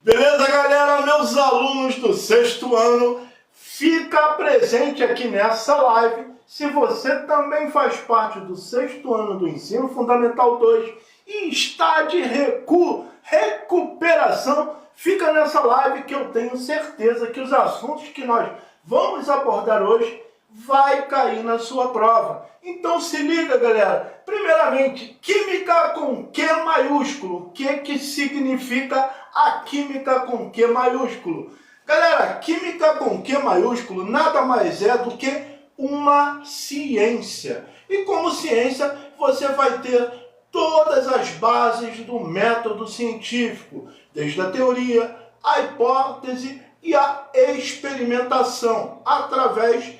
Beleza, galera? Meus alunos do sexto ano, fica presente aqui nessa live se você também faz parte do sexto ano do Ensino Fundamental 2 e está de recuperação. Fica nessa live que eu tenho certeza que os assuntos que nós vamos abordar hoje vai cair na sua prova. Então se liga, galera. Primeiramente, química com Q maiúsculo. O que significa a química com Q maiúsculo? Galera, química com Q maiúsculo nada mais é do que uma ciência. E como ciência, você vai ter todas as bases do método científico, desde a teoria, a hipótese e a experimentação, através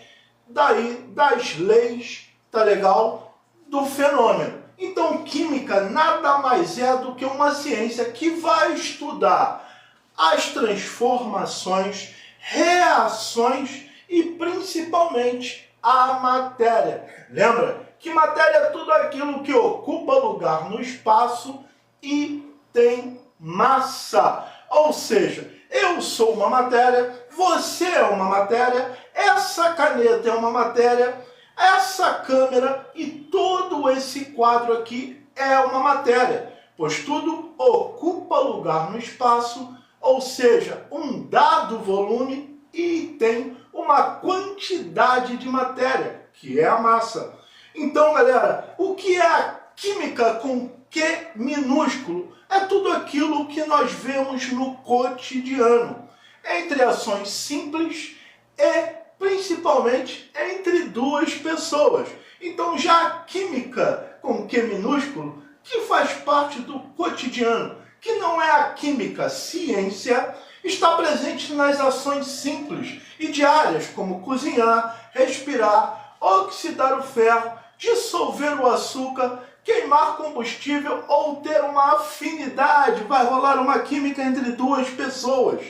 das leis, tá legal, do fenômeno. Então, química nada mais é do que uma ciência que vai estudar as transformações, reações e principalmente a matéria. Lembra que matéria é tudo aquilo que ocupa lugar no espaço e tem massa. Ou seja, eu sou uma matéria, você é uma matéria, essa caneta é uma matéria, essa câmera e todo esse quadro aqui é uma matéria, pois tudo ocupa lugar no espaço, ou seja, um dado volume e tem uma quantidade de matéria, que é a massa. Então, galera, o que é a química com Q minúsculo? É tudo aquilo que nós vemos no cotidiano, entre ações simples e principalmente entre duas pessoas. Então já a química com Q minúsculo, que faz parte do cotidiano, que não é a química ciência, está presente nas ações simples e diárias, como cozinhar, respirar, oxidar o ferro, dissolver o açúcar, queimar combustível ou ter uma afinidade. Vai rolar uma química entre duas pessoas.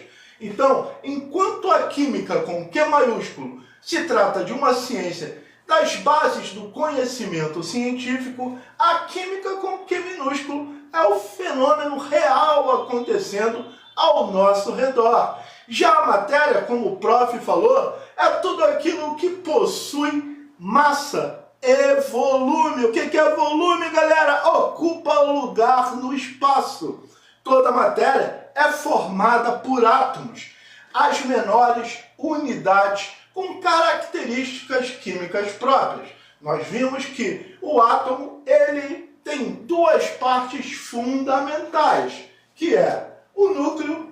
Então, enquanto a química com Q maiúsculo se trata de uma ciência das bases do conhecimento científico, a química com Q minúsculo é o fenômeno real acontecendo ao nosso redor. Já a matéria, como o prof falou, é tudo aquilo que possui massa e volume. O que é volume, galera? Ocupa lugar no espaço. Toda matéria é formada por átomos, as menores unidades com características químicas próprias. Nós vimos que o átomo ele tem duas partes fundamentais, que é o núcleo,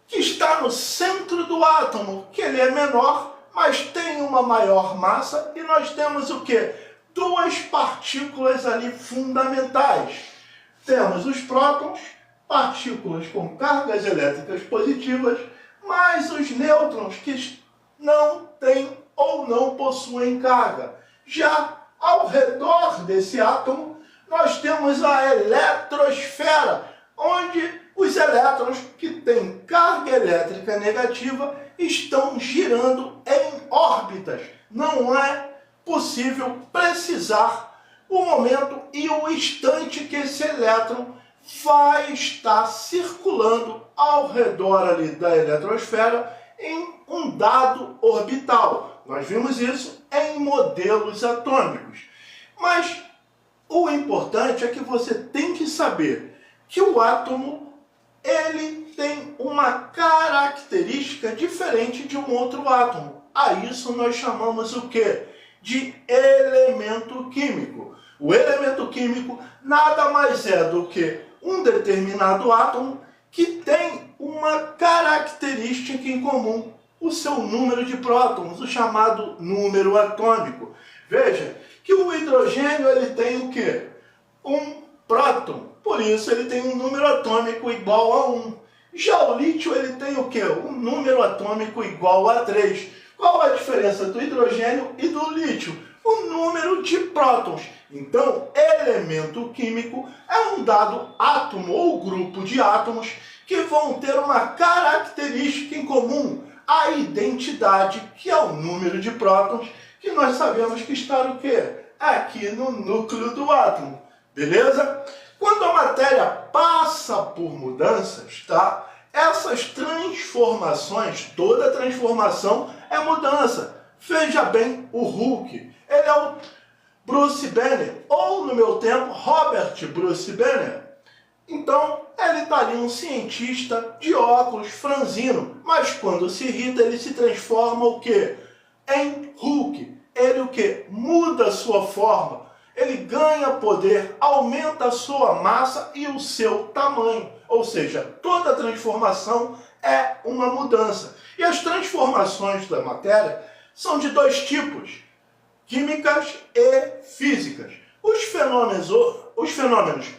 que está no centro do átomo, que ele é menor, mas tem uma maior massa, e nós temos o quê? Duas partículas ali fundamentais. Temos os prótons, partículas com cargas elétricas positivas, mais os nêutrons, que não têm ou não possuem carga. Já ao redor desse átomo, nós temos a eletrosfera, onde os elétrons que têm carga elétrica negativa estão girando em órbitas. Não é possível precisar o momento e o instante que esse elétron vai estar circulando ao redor ali da eletrosfera em um dado orbital. Nós vimos isso em modelos atômicos. Mas o importante é que você tem que saber que o átomo ele tem uma característica diferente de um outro átomo. A isso nós chamamos o quê? De elemento químico. O elemento químico nada mais é do que um determinado átomo que tem uma característica em comum, o seu número de prótons, o chamado número atômico. Veja que o hidrogênio ele tem o quê? Um próton, por isso ele tem um número atômico igual a 1. Já o lítio ele tem o quê? Um número atômico igual a 3. Qual a diferença do hidrogênio e do lítio? O número de prótons. Então, elemento químico é um dado átomo ou grupo de átomos que vão ter uma característica em comum, a identidade, que é o número de prótons, que nós sabemos que está o quê? Aqui no núcleo do átomo. Beleza? Quando a matéria passa por mudanças, tá? Essas transformações, toda transformação é mudança. Veja bem o Hulk. Ele é o Bruce Banner, ou no meu tempo, Robert Bruce Banner. Então, ele está ali um cientista de óculos franzino, mas quando se irrita, ele se transforma o quê? Em Hulk. Ele o quê? Muda a sua forma. Ele ganha poder, aumenta a sua massa e o seu tamanho. Ou seja, toda transformação é uma mudança. E as transformações da matéria são de dois tipos: químicas e físicas. Os fenômenos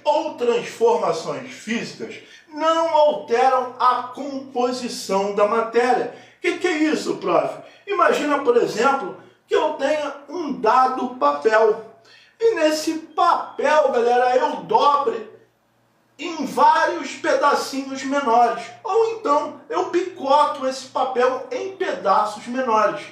ou transformações físicas não alteram a composição da matéria. O que é isso, prof? Imagina, por exemplo, que eu tenha um dado papel. E nesse papel, galera, eu dobre em vários pedacinhos menores. Ou então eu picoto esse papel em pedaços menores.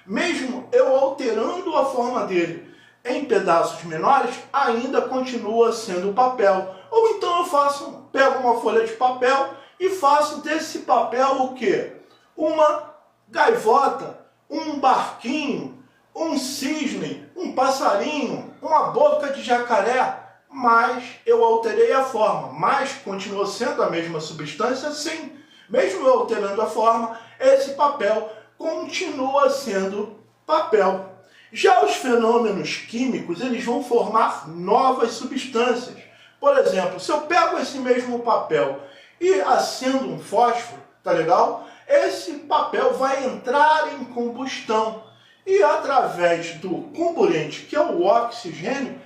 Mesmo eu alterando a forma dele em pedaços menores, ainda continua sendo papel. Ou então eu pego uma folha de papel e faço desse papel o quê? Uma gaivota, um barquinho, um cisne, um passarinho, uma boca de jacaré. Mas eu alterei a forma, mas continuou sendo a mesma substância, sim. Mesmo eu alterando a forma, esse papel continua sendo papel. Já os fenômenos químicos, eles vão formar novas substâncias. Por exemplo, se eu pego esse mesmo papel e acendo um fósforo, tá legal? Esse papel vai entrar em combustão. E através do comburente, que é o oxigênio,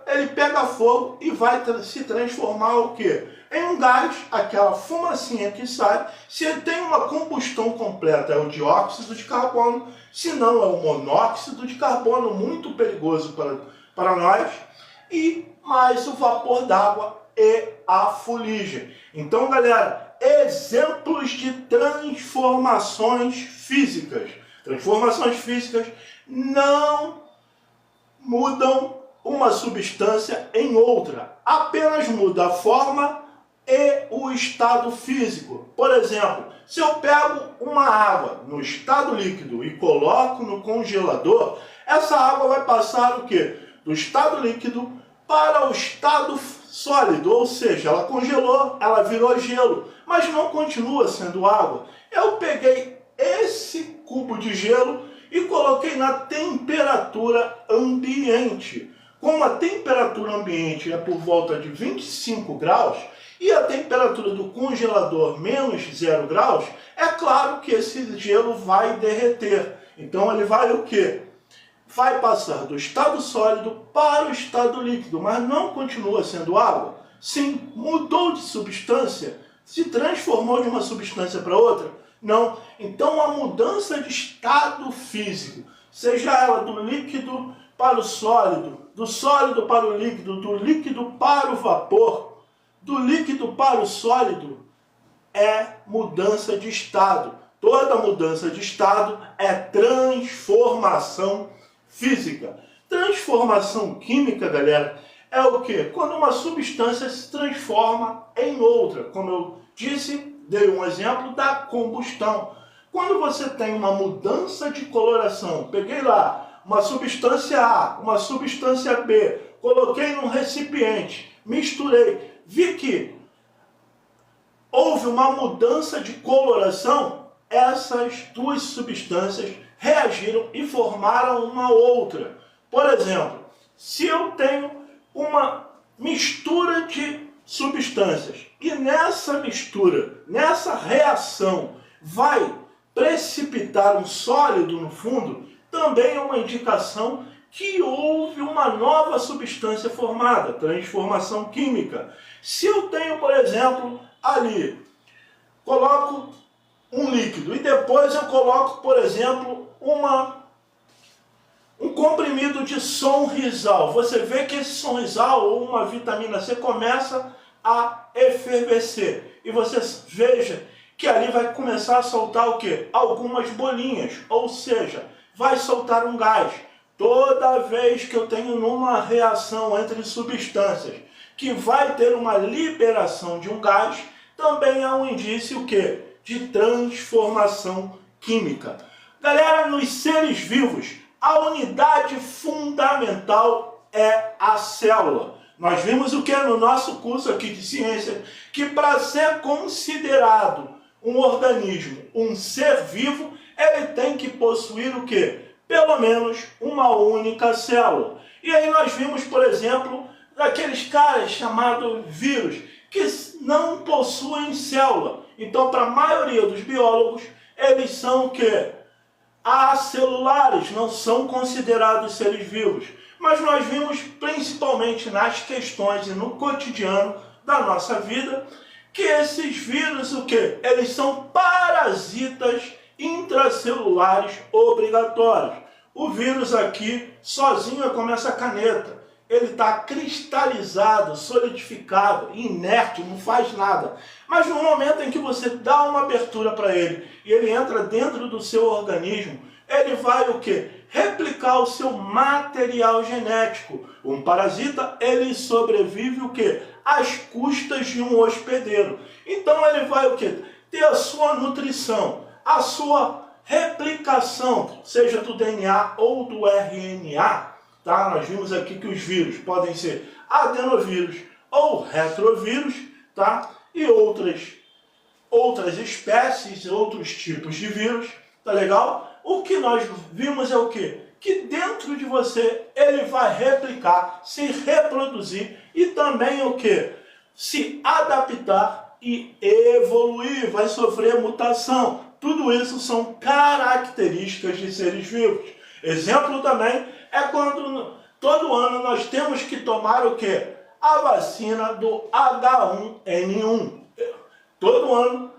ele pega fogo e vai se transformar o quê? Em um gás, aquela fumacinha que sai. Se ele tem uma combustão completa, é o dióxido de carbono, se não é o monóxido de carbono, muito perigoso para nós, e mais o vapor d'água e a fuligem. Então, galera, exemplos de transformações físicas. Transformações físicas não mudam uma substância em outra, apenas muda a forma e o estado físico. Por exemplo, se eu pego uma água no estado líquido e coloco no congelador, essa água vai passar o quê? Do estado líquido para o estado sólido, ou seja, ela congelou, ela virou gelo, mas não continua sendo água. Eu peguei esse cubo de gelo e coloquei na temperatura ambiente. Como a temperatura ambiente é por volta de 25 graus e a temperatura do congelador menos 0 graus, é claro que esse gelo vai derreter. Então ele vai o quê? Vai passar do estado sólido para o estado líquido, mas não continua sendo água. Sim, mudou de substância, se transformou de uma substância para outra. Não. Então a mudança de estado físico, seja ela do líquido para o sólido, do sólido para o líquido, do líquido para o vapor, do líquido para o sólido, é mudança de estado. Toda mudança de estado é transformação física. Transformação química, galera, é o quê? Quando uma substância se transforma em outra. Como eu disse, dei um exemplo da combustão. Quando você tem uma mudança de coloração, peguei lá uma substância A, uma substância B, coloquei num recipiente, misturei, vi que houve uma mudança de coloração, essas duas substâncias reagiram e formaram uma outra. Por exemplo, se eu tenho uma mistura de substâncias e nessa mistura, nessa reação, vai precipitar um sólido no fundo, também é uma indicação que houve uma nova substância formada, transformação química. Se eu tenho, por exemplo, ali, coloco um líquido e depois eu coloco, por exemplo, um comprimido de Sonrisal. Você vê que esse Sonrisal ou uma vitamina C começa a efervescer. E você veja que ali vai começar a soltar o quê? Algumas bolinhas, ou seja, vai soltar um gás. Toda vez que eu tenho numa reação entre substâncias que vai ter uma liberação de um gás, também é um indício o quê? De transformação química. Galera, nos seres vivos, a unidade fundamental é a célula. Nós vimos o que no nosso curso aqui de ciência, que para ser considerado um organismo, um ser vivo, ele tem que possuir o quê? Pelo menos uma única célula. E aí nós vimos, por exemplo, daqueles caras chamados vírus, que não possuem célula. Então, para a maioria dos biólogos, eles são o quê? Acelulares, não são considerados seres vivos. Mas nós vimos, principalmente nas questões e no cotidiano da nossa vida, que esses vírus, o quê? Eles são parasitas intracelulares obrigatórios. O vírus aqui, sozinho é como essa caneta. Ele está cristalizado, solidificado, inerte, não faz nada. Mas no momento em que você dá uma abertura para ele e ele entra dentro do seu organismo, ele vai o quê? Replicar o seu material genético. Um parasita, ele sobrevive o quê? Às custas de um hospedeiro. Então ele vai o quê? Ter a sua nutrição, a sua replicação, seja do DNA ou do RNA. Tá? Nós vimos aqui que os vírus podem ser adenovírus ou retrovírus, tá? E outras espécies, outros tipos de vírus, tá legal? O que nós vimos é o quê? Que dentro de você ele vai replicar, se reproduzir e também o quê? Se adaptar e evoluir, vai sofrer mutação. Tudo isso são características de seres vivos. Exemplo também é quando todo ano nós temos que tomar o quê? A vacina do H1N1. Todo ano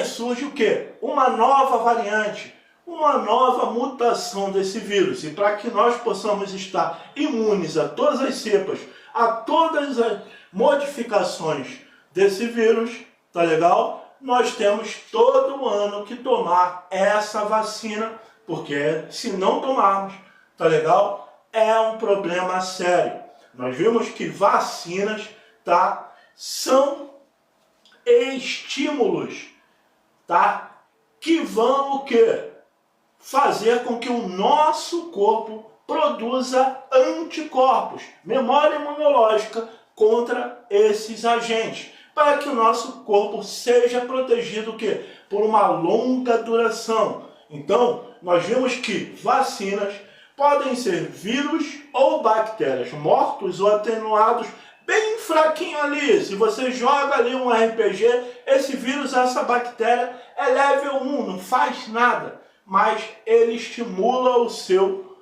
surge o quê? Uma nova variante, uma nova mutação desse vírus. E para que nós possamos estar imunes a todas as cepas, a todas as modificações desse vírus, tá legal? Nós temos todo ano que tomar essa vacina, porque se não tomarmos, tá legal? É um problema sério. Nós vimos que vacinas, tá? São estímulos, tá? Que vão o quê? Fazer com que o nosso corpo produza anticorpos, memória imunológica contra esses agentes, para que o nosso corpo seja protegido o quê? Por uma longa duração. Então, nós vimos que vacinas podem ser vírus ou bactérias mortos ou atenuados, bem fraquinho ali. Se você joga ali um RPG, esse vírus, essa bactéria é level 1, não faz nada, mas ele estimula o seu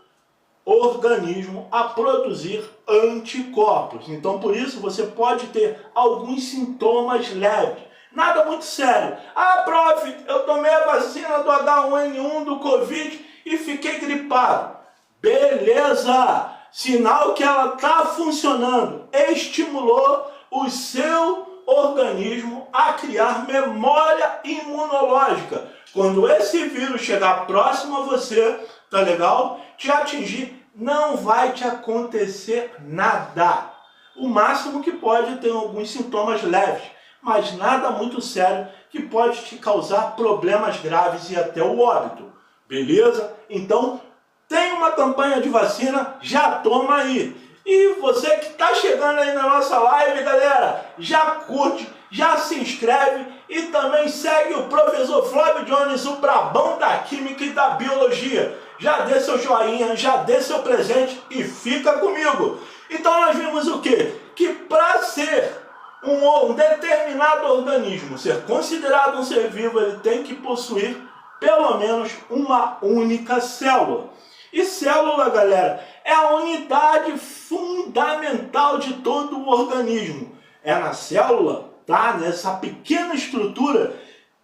organismo a produzir anticorpos. Então, por isso, você pode ter alguns sintomas leves. Nada muito sério. Ah, prof, eu tomei a vacina do H1N1 do Covid e fiquei gripado. Beleza! Sinal que ela está funcionando. Estimulou o seu organismo a criar memória imunológica. Quando esse vírus chegar próximo a você, tá legal? Te atingir, não vai te acontecer nada. O máximo que pode ter alguns sintomas leves, mas nada muito sério que pode te causar problemas graves e até o óbito. Beleza? Então, tem uma campanha de vacina, já toma aí. E você que está chegando aí na nossa live, galera, já curte, já se inscreve e também segue o professor Flávio Jones, o brabão da Química e da Biologia. Já dê seu joinha, já dê seu presente e fica comigo. Então nós vimos o quê? Que para ser um determinado organismo ser considerado um ser vivo, ele tem que possuir pelo menos uma única célula. E célula, galera, é a unidade fundamental de todo o organismo. É na célula, tá? Nessa pequena estrutura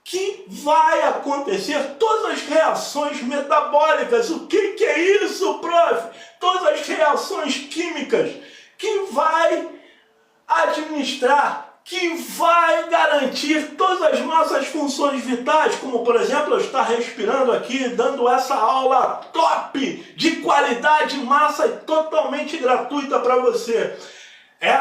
que vai acontecer todas as reações metabólicas. O que é isso, prof? Todas as reações químicas que vai administrar, que vai garantir todas as nossas funções vitais, como por exemplo eu estar respirando aqui, dando essa aula top, de qualidade, massa e totalmente gratuita para você. É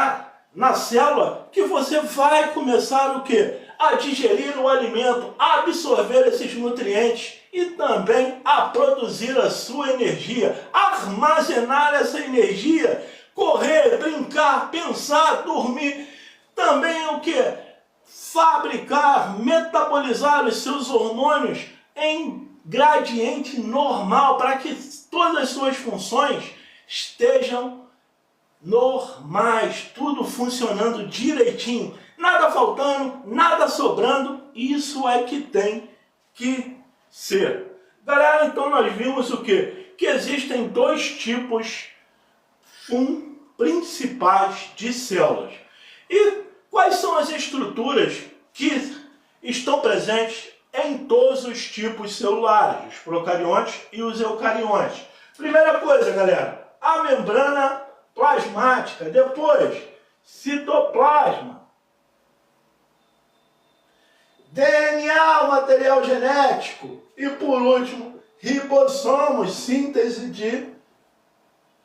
na célula que você vai começar o quê? A digerir o alimento, a absorver esses nutrientes e também a produzir a sua energia, armazenar essa energia, correr, brincar, pensar, dormir, também o quê? Fabricar, metabolizar os seus hormônios em gradiente normal para que todas as suas funções estejam normais, tudo funcionando direitinho, nada faltando, nada sobrando. Isso é que tem que ser. Galera, então nós vimos o quê? Que existem dois tipos principais de células. E quais são as estruturas que estão presentes em todos os tipos celulares, os procariontes e os eucariontes? Primeira coisa, galera, a membrana plasmática, depois citoplasma, DNA, material genético, e por último, ribossomos, síntese de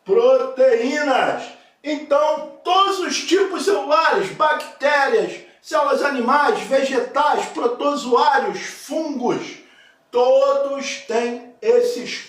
proteínas. Então, todos os tipos celulares, bactérias, células animais, vegetais, protozoários, fungos, todos têm essas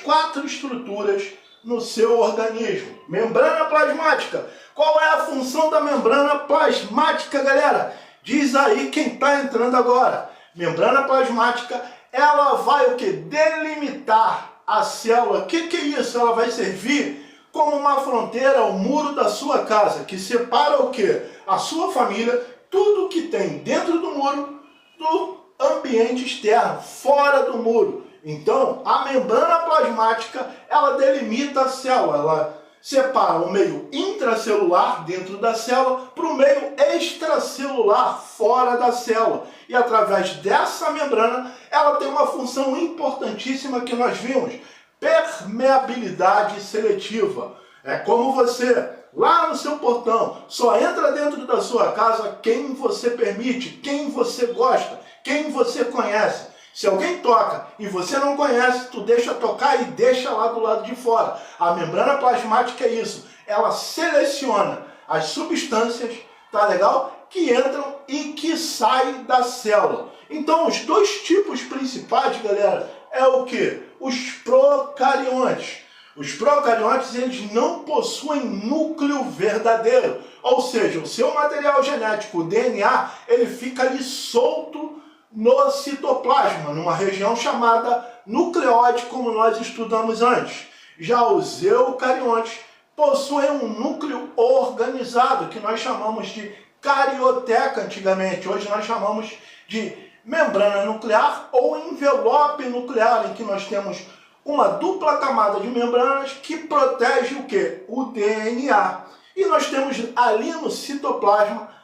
quatro estruturas no seu organismo. Membrana plasmática. Qual é a função da membrana plasmática, galera? Diz aí quem está entrando agora. Membrana plasmática, ela vai o que? Delimitar a célula. O que é isso? Ela vai servir como uma fronteira, o muro da sua casa, que separa o que? A sua família, tudo que tem dentro do muro, do ambiente externo, fora do muro. Então, a membrana plasmática, ela delimita a célula, ela separa o meio intracelular dentro da célula para o meio extracelular fora da célula. E através dessa membrana, ela tem uma função importantíssima que nós vimos: permeabilidade seletiva. É como você, lá no seu portão, só entra dentro da sua casa quem você permite, quem você gosta, quem você conhece. Se alguém toca e você não conhece, tu deixa tocar e deixa lá do lado de fora. A membrana plasmática é isso. Ela seleciona as substâncias, tá legal? Que entram e que saem da célula. Então, os dois tipos principais, galera, é o que? Os procariontes. Os procariontes, eles não possuem núcleo verdadeiro. Ou seja, o seu material genético, o DNA, ele fica ali solto no citoplasma, numa região chamada nucleóide, como nós estudamos antes. Já os eucariontes possuem um núcleo organizado, que nós chamamos de carioteca antigamente. Hoje nós chamamos de membrana nuclear ou envelope nuclear, em que nós temos uma dupla camada de membranas que protege o quê? O DNA. E nós temos ali no citoplasma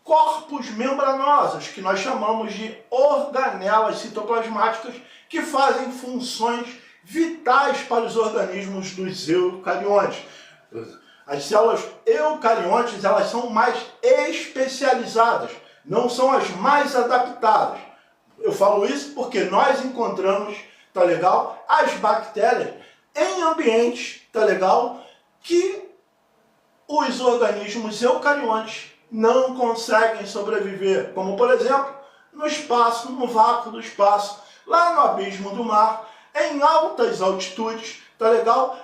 corpos membranosos, que nós chamamos de organelas citoplasmáticas, que fazem funções vitais para os organismos dos eucariontes. As células eucariontes, elas são mais especializadas, não são as mais adaptadas. Eu falo isso porque nós encontramos, tá legal, as bactérias em ambientes, tá legal, que os organismos eucariontes não conseguem sobreviver, como por exemplo, no espaço, no vácuo do espaço, lá no abismo do mar, em altas altitudes, tá legal?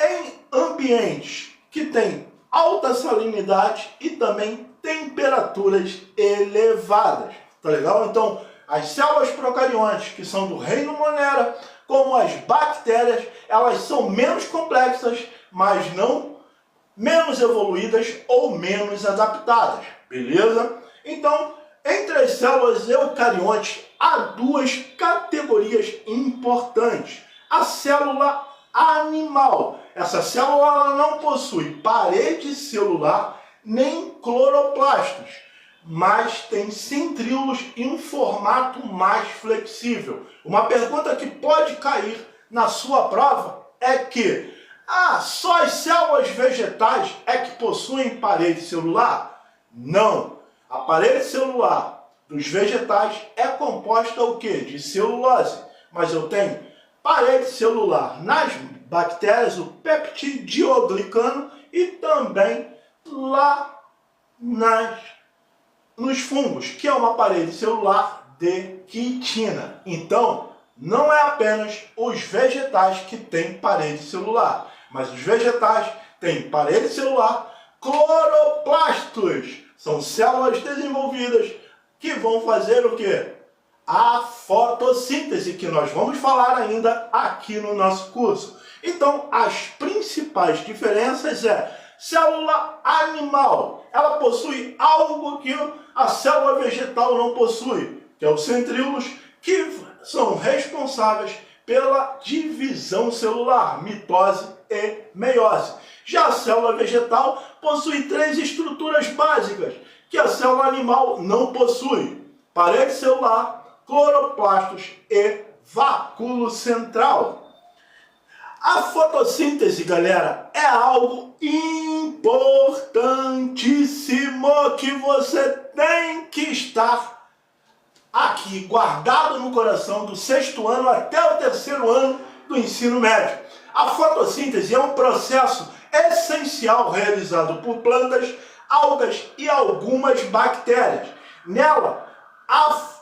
Em ambientes que tem alta salinidade e também temperaturas elevadas, tá legal? Então, as células procariontes, que são do reino Monera, como as bactérias, elas são menos complexas, mas não menos evoluídas ou menos adaptadas, beleza? Então, entre as células eucariontes, há duas categorias importantes. A célula animal. Essa célula ela não possui parede celular nem cloroplastos, mas tem centríolos e um formato mais flexível. Uma pergunta que pode cair na sua prova é que só as células vegetais é que possuem parede celular? Não. A parede celular dos vegetais é composta o quê? De celulose. Mas eu tenho parede celular nas bactérias, o peptidioglicano, e também lá nos fungos, que é uma parede celular de quitina. Então, não é apenas os vegetais que têm parede celular, mas os vegetais têm parede celular, cloroplastos, são células desenvolvidas que vão fazer o quê? A fotossíntese, que nós vamos falar ainda aqui no nosso curso. Então, as principais diferenças célula animal, ela possui algo que a célula vegetal não possui, que é os centríolos, que são responsáveis pela divisão celular, mitose e meiose. Já a célula vegetal possui 3 estruturas básicas, que a célula animal não possui: parede celular, cloroplastos e vacúolo central. A fotossíntese, galera, é algo importantíssimo que você tem que estar aqui guardado no coração do 6º ano até o 3º ano do ensino médio. A fotossíntese é um processo essencial realizado por plantas, algas e algumas bactérias. Nela, as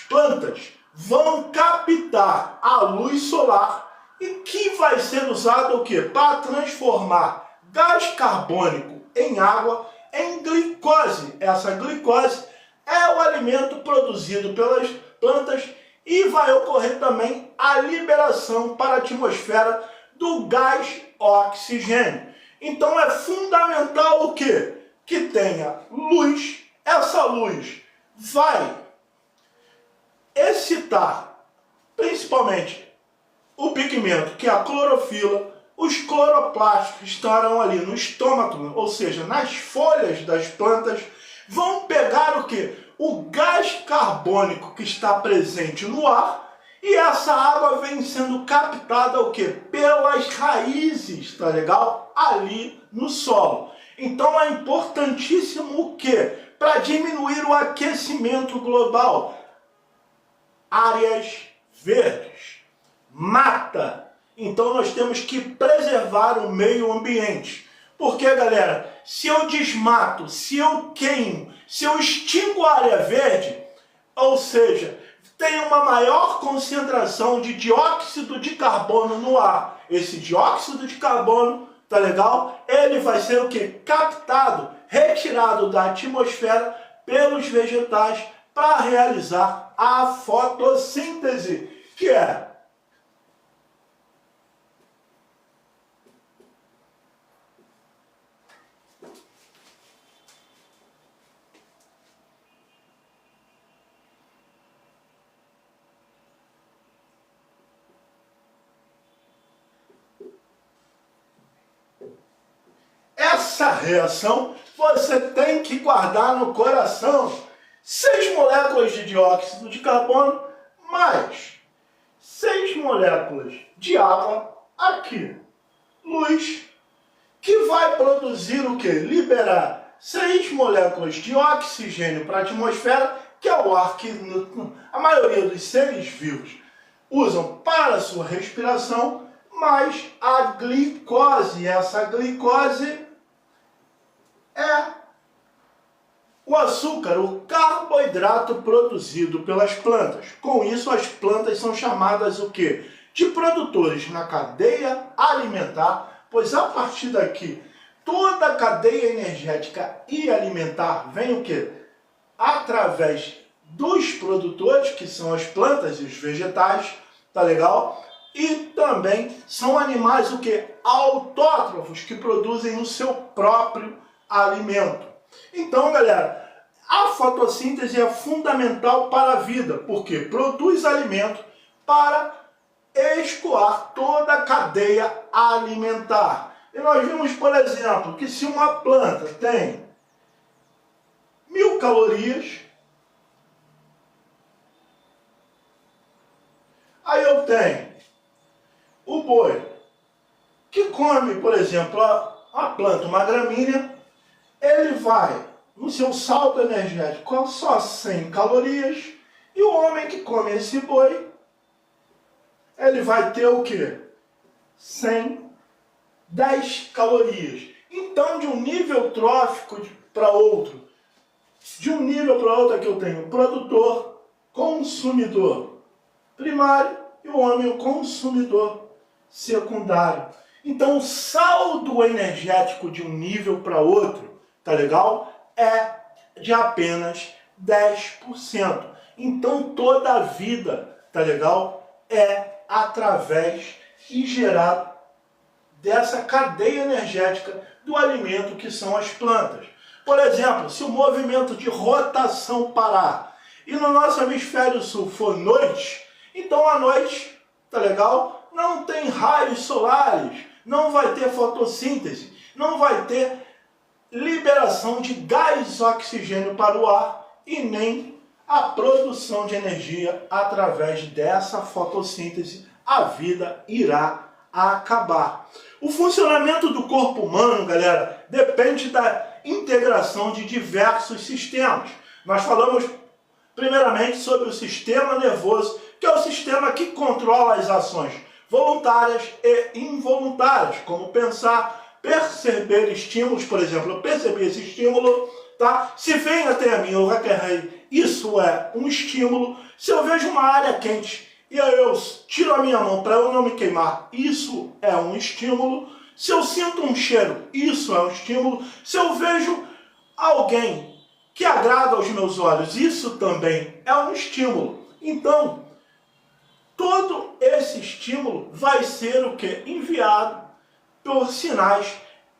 plantas vão captar a luz solar e que vai ser usado o quê? Para transformar gás carbônico em água em glicose. Essa glicose é o alimento produzido pelas plantas e vai ocorrer também a liberação para a atmosfera do gás oxigênio. Então é fundamental o quê? Que tenha luz. Essa luz vai excitar principalmente o pigmento, que é a clorofila. Os cloroplastos que estarão ali no estômago, ou seja, nas folhas das plantas, vão pegar o quê? O gás carbônico que está presente no ar, e essa água vem sendo captada o quê? Pelas raízes, tá legal? Ali no solo. Então é importantíssimo o quê? Para diminuir o aquecimento global, áreas verdes, mata. Então nós temos que preservar o meio ambiente. Porque, galera, se eu desmato, se eu queimo, se eu extingo a área verde, ou seja, tem uma maior concentração de dióxido de carbono no ar. Esse dióxido de carbono, tá legal? Ele vai ser o quê? Captado, retirado da atmosfera pelos vegetais para realizar a fotossíntese, que é essa reação você tem que guardar no coração. 6 moléculas de dióxido de carbono mais 6 moléculas de água aqui. Luz, que vai produzir o quê? Liberar 6 moléculas de oxigênio para a atmosfera, que é o ar que a maioria dos seres vivos usam para a sua respiração, mais a glicose. Essa glicose é o açúcar, o carboidrato produzido pelas plantas. Com isso, as plantas são chamadas o quê? De produtores na cadeia alimentar, pois a partir daqui, toda a cadeia energética e alimentar vem o quê? Através dos produtores, que são as plantas e os vegetais, tá legal? E também são animais o quê? Autótrofos, que produzem o seu próprio alimento. Então, galera, a fotossíntese é fundamental para a vida, porque produz alimento para escoar toda a cadeia alimentar. E nós vimos, por exemplo, que se uma planta tem 1000 calorias, aí eu tenho o boi, que come, por exemplo, a planta, uma gramínea, ele vai no seu saldo energético só 100 calorias, e o homem que come esse boi, ele vai ter o quê? 100, 10 calorias. Então, de um nível trófico para outro, aqui eu tenho produtor, consumidor primário e o homem o consumidor secundário. Então, o saldo energético de um nível para outro, tá legal? É de apenas 10%. Então, toda a vida, tá legal? É através e gerado dessa cadeia energética do alimento que são as plantas. Por exemplo, se o movimento de rotação parar e no nosso hemisfério sul for noite, então à noite, tá legal? Não tem raios solares, não vai ter fotossíntese, não vai ter liberação de gás oxigênio para o ar e nem a produção de energia através dessa fotossíntese. A vida irá acabar. O funcionamento do corpo humano, galera, depende da integração de diversos sistemas. Nós falamos primeiramente sobre o sistema nervoso, que é o sistema que controla as ações voluntárias e involuntárias, como pensar, perceber estímulos. Por exemplo, eu percebi esse estímulo, tá? Se vem até a mim, eu requerei, isso é um estímulo. Se eu vejo uma área quente e aí eu tiro a minha mão para eu não me queimar, isso é um estímulo. Se eu sinto um cheiro, isso é um estímulo. Se eu vejo alguém que agrada aos meus olhos, isso também é um estímulo. Então, todo esse estímulo vai ser o quê? Enviado por sinais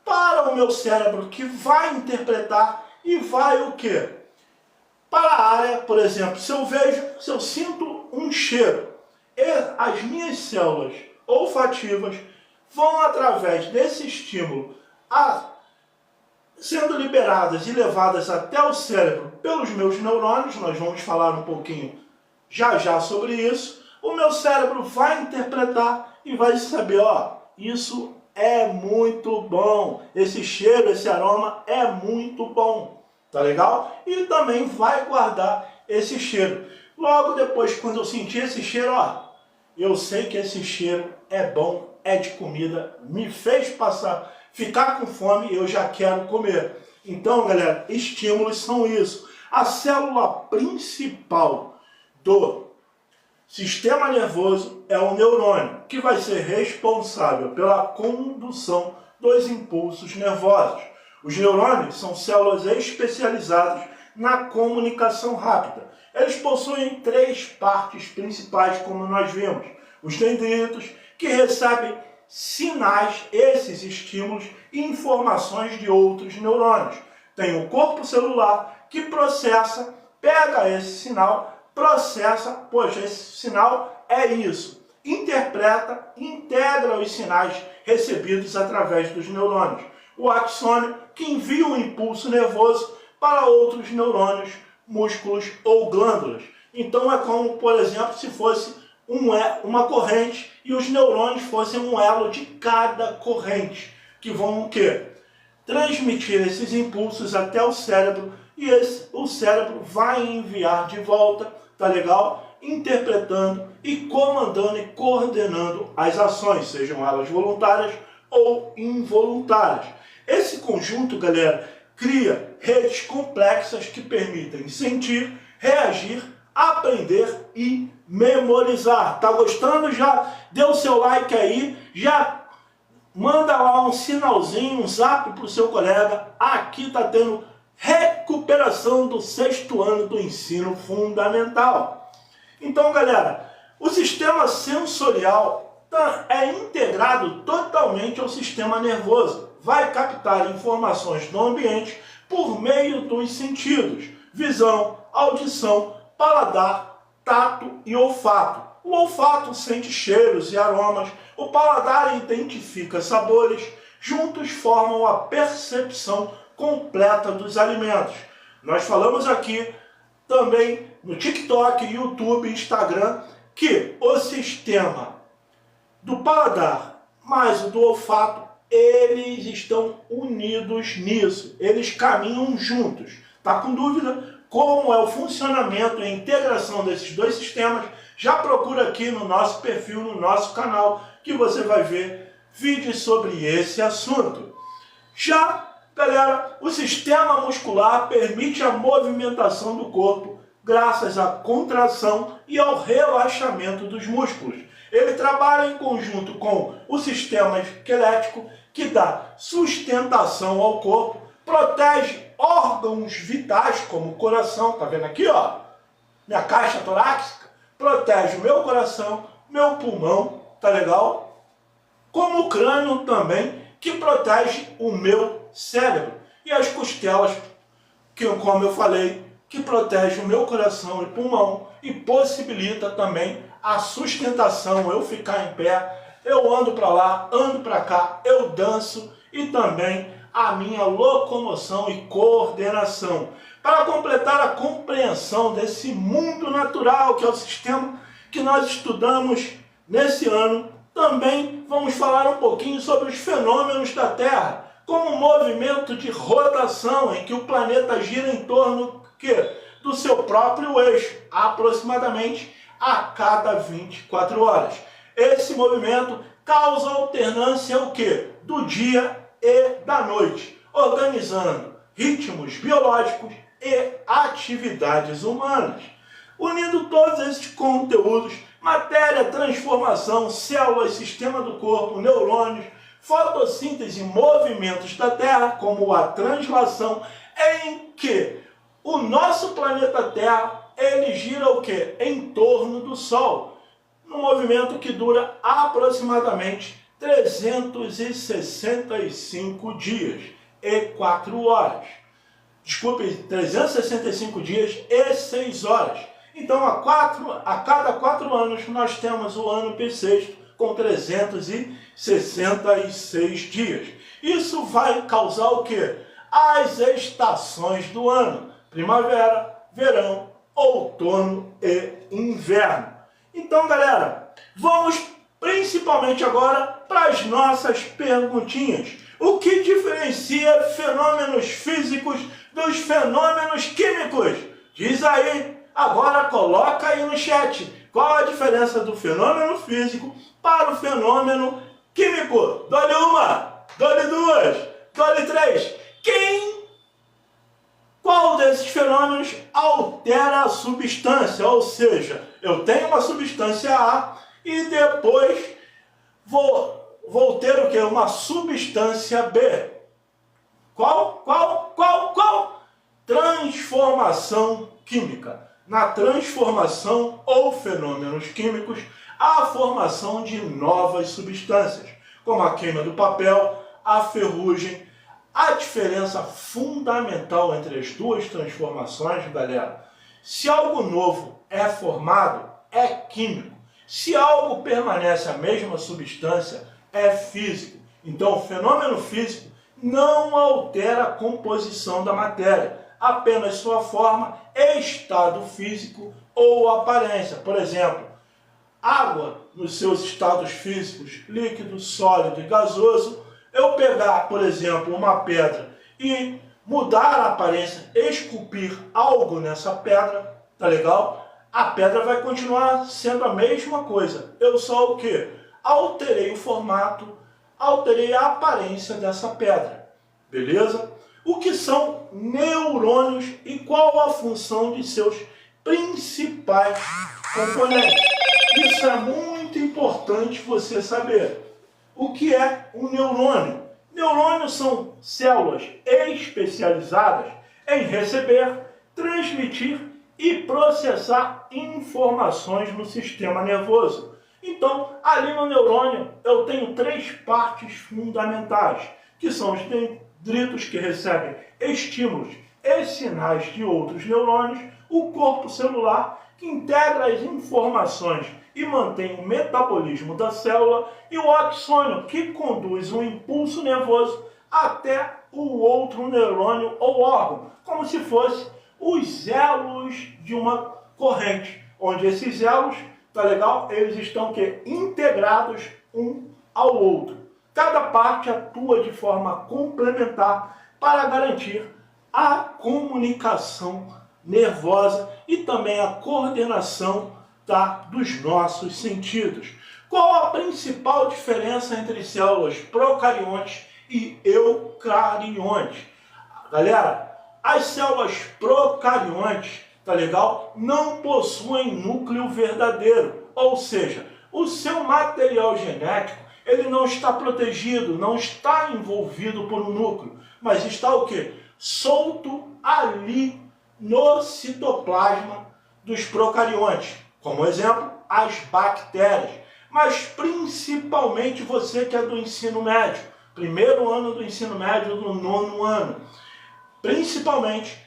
para o meu cérebro, que vai interpretar e vai o quê? Para a área, por exemplo, se eu sinto um cheiro, e as minhas células olfativas vão, através desse estímulo, sendo liberadas e levadas até o cérebro pelos meus neurônios. Nós vamos falar um pouquinho já sobre isso. O meu cérebro vai interpretar e vai saber, ó, isso é muito bom, esse cheiro, esse aroma é muito bom, tá legal? E também vai guardar esse cheiro. Logo depois, quando eu sentir esse cheiro, ó, eu sei que esse cheiro é bom, é de comida, me fez ficar com fome, eu já quero comer. Então, galera, estímulos são isso. A célula principal do sistema nervoso é o neurônio, que vai ser responsável pela condução dos impulsos nervosos. Os neurônios são células especializadas na comunicação rápida. Eles possuem 3 partes principais, como nós vimos. Os dendritos, que recebem sinais, esses estímulos e informações de outros neurônios. Tem o corpo celular, que processa, pega esse sinal, processa, poxa, esse sinal é isso. Interpreta, integra os sinais recebidos através dos neurônios. O axônio, que envia um impulso nervoso para outros neurônios, músculos ou glândulas. Então é como, por exemplo, se fosse uma corrente e os neurônios fossem um elo de cada corrente, que vão o quê? Transmitir esses impulsos até o cérebro, e o cérebro vai enviar de volta, tá legal? Interpretando e comandando e coordenando as ações, sejam elas voluntárias ou involuntárias. Esse conjunto, galera, cria redes complexas que permitem sentir, reagir, aprender e memorizar. Tá gostando? Já deu seu like aí, já manda lá um sinalzinho, um zap para o seu colega. Aqui tá tendo recuperação do 6º ano do ensino fundamental. Então, galera, o sistema sensorial é integrado totalmente ao sistema nervoso. Vai captar informações do ambiente por meio dos sentidos: visão, audição, paladar, tato e olfato. O olfato sente cheiros e aromas, o paladar identifica sabores, juntos formam a percepção completa dos alimentos. Nós falamos aqui também no TikTok, YouTube, Instagram, que o sistema do paladar mais o do olfato, eles estão unidos nisso, eles caminham juntos. Tá com dúvida como é o funcionamento e a integração desses dois sistemas? Já procura aqui no nosso perfil, no nosso canal, que você vai ver vídeos sobre esse assunto. Já, galera, o sistema muscular permite a movimentação do corpo graças à contração e ao relaxamento dos músculos. Ele trabalha em conjunto com o sistema esquelético, que dá sustentação ao corpo, protege órgãos vitais, como o coração, tá vendo aqui, ó? Minha caixa torácica, protege o meu coração, meu pulmão, tá legal? Como o crânio também, que protege o meu cérebro. E as costelas, que como eu falei, que protege o meu coração e pulmão e possibilita também a sustentação, eu ficar em pé, eu ando para lá, ando para cá, eu danço e também a minha locomoção e coordenação. Para completar a compreensão desse mundo natural, que é o sistema que nós estudamos nesse ano, também vamos falar um pouquinho sobre os fenômenos da Terra, como o movimento de rotação em que o planeta gira em torno do seu próprio eixo, aproximadamente a cada 24 horas. Esse movimento causa alternância do dia e da noite, organizando ritmos biológicos e atividades humanas. Unindo todos esses conteúdos, matéria, transformação, células, sistema do corpo, neurônios, fotossíntese e movimentos da Terra, como a translação, em que o nosso planeta Terra, ele gira em torno do Sol, num movimento que dura aproximadamente 365 dias e 4 horas. Desculpe, 365 dias e 6 horas. Então, a cada 4 anos, nós temos o ano bissexto com 366 dias. Isso vai causar as estações do ano: primavera, verão, outono e inverno. Então, galera, vamos principalmente agora para as nossas perguntinhas. O que diferencia fenômenos físicos dos fenômenos químicos? Diz aí, agora coloca aí no chat. Qual a diferença do fenômeno físico para o fenômeno químico? Dole uma, dole duas, dole três. Qual desses fenômenos altera a substância? Ou seja, eu tenho uma substância A e depois vou ter uma substância B. Qual? Transformação química. Na transformação ou fenômenos químicos, há a formação de novas substâncias, como a queima do papel, a ferrugem. A diferença fundamental entre as duas transformações, galera, se algo novo é formado, é químico. Se algo permanece a mesma substância, é físico. Então, o fenômeno físico não altera a composição da matéria, apenas sua forma, estado físico ou aparência. Por exemplo, água nos seus estados físicos, líquido, sólido e gasoso. Eu pegar, por exemplo, uma pedra e mudar a aparência, esculpir algo nessa pedra, tá legal? A pedra vai continuar sendo a mesma coisa. Eu só alterei o formato, alterei a aparência dessa pedra. Beleza? O que são neurônios e qual a função de seus principais componentes? Isso é muito importante você saber. O que é um neurônio? Neurônios são células especializadas em receber, transmitir e processar informações no sistema nervoso. Então, ali no neurônio, eu tenho 3 partes fundamentais, que são os dendritos, que recebem estímulos e sinais de outros neurônios, o corpo celular, que integra as informações e mantém o metabolismo da célula, e o axônio, que conduz um impulso nervoso até o outro neurônio ou órgão, como se fosse os elos de uma corrente, onde esses elos, tá legal? Eles estão integrados um ao outro. Cada parte atua de forma complementar para garantir a comunicação nervosa e também a coordenação dos nossos sentidos. Qual a principal diferença entre células procariontes e eucariontes? Galera, as células procariontes, tá legal? Não possuem núcleo verdadeiro, ou seja, o seu material genético, ele não está protegido, não está envolvido por um núcleo, mas está o quê? Solto ali no citoplasma dos procariontes. Como exemplo, as bactérias. Mas principalmente você que é do ensino médio, primeiro ano do ensino médio, do 9º ano. Principalmente,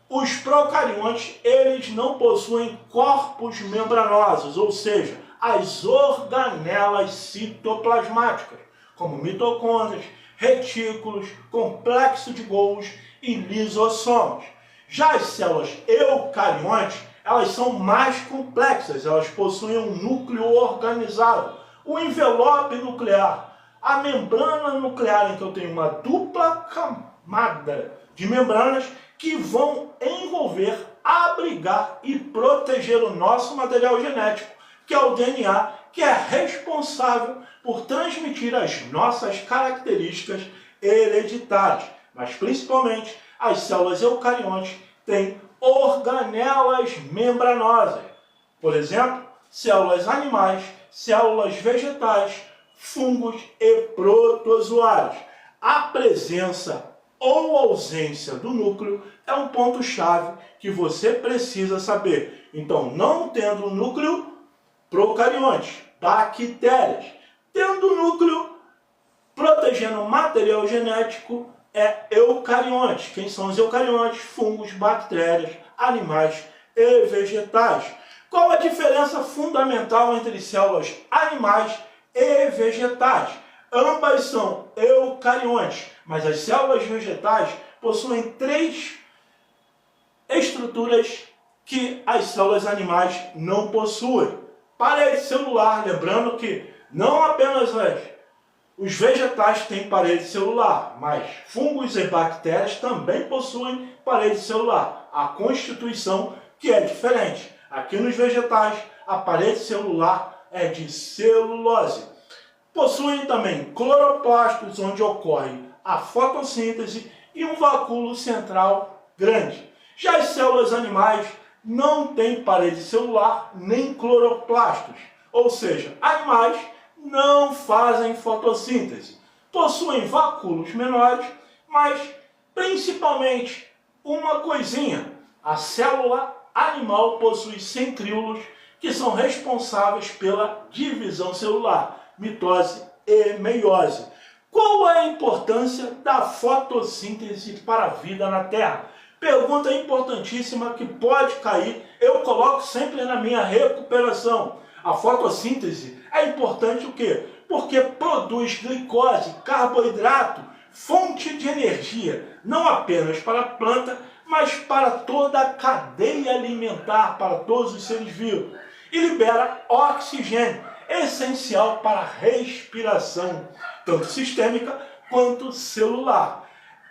os procariontes, eles não possuem corpos membranosos, ou seja, as organelas citoplasmáticas, como mitocôndrias, retículos, complexo de Golgi e lisossomos. Já as células eucariontes, elas são mais complexas, elas possuem um núcleo organizado, o envelope nuclear, a membrana nuclear, em que eu tenho uma dupla camada de membranas que vão envolver, abrigar e proteger o nosso material genético, que é o DNA, que é responsável por transmitir as nossas características hereditárias. Mas principalmente as células eucariontes têm organelas membranosas. Por exemplo, células animais, células vegetais, fungos e protozoários. A presença ou ausência do núcleo é um ponto-chave que você precisa saber. Então, não tendo núcleo, procariontes, bactérias. Tendo núcleo, protegendo o material genético, é eucariontes. Quem são os eucariontes? Fungos, bactérias, animais e vegetais. Qual a diferença fundamental entre células animais e vegetais? Ambas são eucariontes, mas as células vegetais possuem 3 estruturas que as células animais não possuem. Parede celular, lembrando que não apenas os vegetais têm parede celular, mas fungos e bactérias também possuem parede celular. A constituição que é diferente. Aqui nos vegetais, a parede celular é de celulose. Possuem também cloroplastos, onde ocorre a fotossíntese, e um vacúolo central grande. Já as células animais não têm parede celular nem cloroplastos, ou seja, animais não fazem fotossíntese. Possuem vacúolos menores, mas principalmente uma coisinha: a célula animal possui centríolos, que são responsáveis pela divisão celular, mitose e meiose. Qual é a importância da fotossíntese para a vida na Terra? Pergunta importantíssima que pode cair, eu coloco sempre na minha recuperação. A fotossíntese é importante o quê? Porque produz glicose, carboidrato, fonte de energia, não apenas para a planta, mas para toda a cadeia alimentar, para todos os seres vivos. E libera oxigênio, essencial para a respiração, tanto sistêmica quanto celular.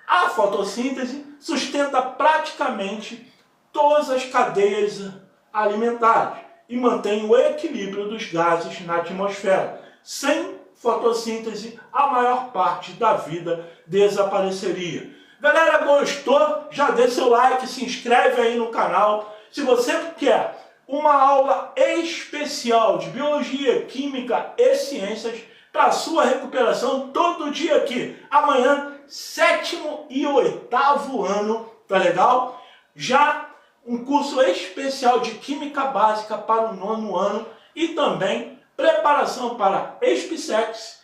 A fotossíntese sustenta praticamente todas as cadeias alimentares e mantém o equilíbrio dos gases na atmosfera. Sem fotossíntese, a maior parte da vida desapareceria. Galera, gostou? Já dê seu like, se inscreve aí no canal. Se você quer uma aula especial de biologia, química e ciências para sua recuperação todo dia aqui. Amanhã, 7º e 8º ano, tá legal? Já um curso especial de química básica para o 9º ano e também preparação para SpaceX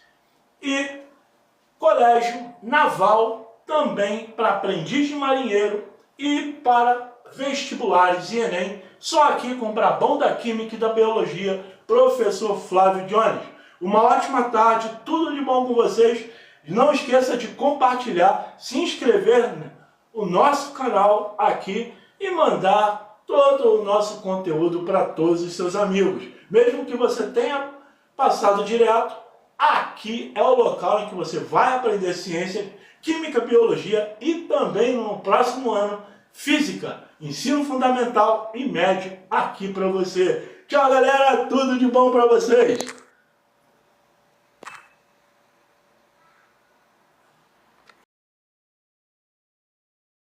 e colégio naval, também para aprendiz de marinheiro e para vestibulares e Enem. Só aqui com o Brabão da Química e da Biologia, professor Flávio Jones. Uma ótima tarde, tudo de bom com vocês. Não esqueça de compartilhar, se inscrever no nosso canal aqui e mandar todo o nosso conteúdo para todos os seus amigos. Mesmo que você tenha passado direto, aqui é o local em que você vai aprender ciência, química, biologia e também no próximo ano, física, ensino fundamental e médio aqui para você. Tchau, galera, tudo de bom para vocês!